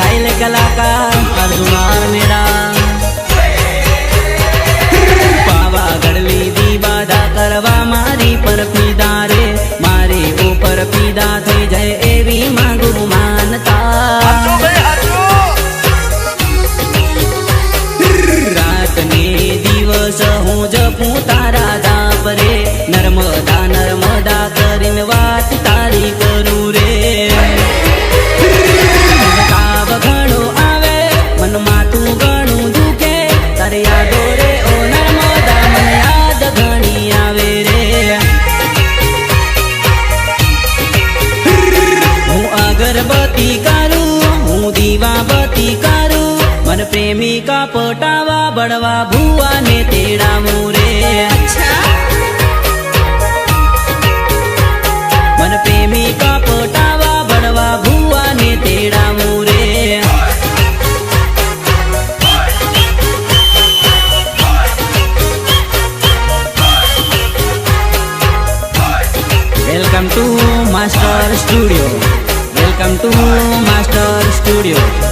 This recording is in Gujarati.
ગાયલ કલાકાર અર્જુન મેળા પાવાગઢ લીધી બાધા કરવા મારી પર ફીદા રે મારી ઉપર ફીદા થઈ જાય એવી માંગુ માનતા રાત ને દિવસ હું જપું તારા જાપ રે નર્મદા નર્મદા કરીને વાત તારી કરું રે તાવ ઘણો આવે મન માથું ઘણું દુખે તારી યાદો રે ઓ નર્મદા મને યાદ ઘણી આવે રે હું અગરબત્તી કરું હું દીવાબત્તી કરું મન પ્રેમિકા પટાવા બળવા ભુવાને તેડાવું રે મન પ્રેમિકા પટાવા બળવા ભુવાને તેડાવું રે welcome to master studio welcome to master studio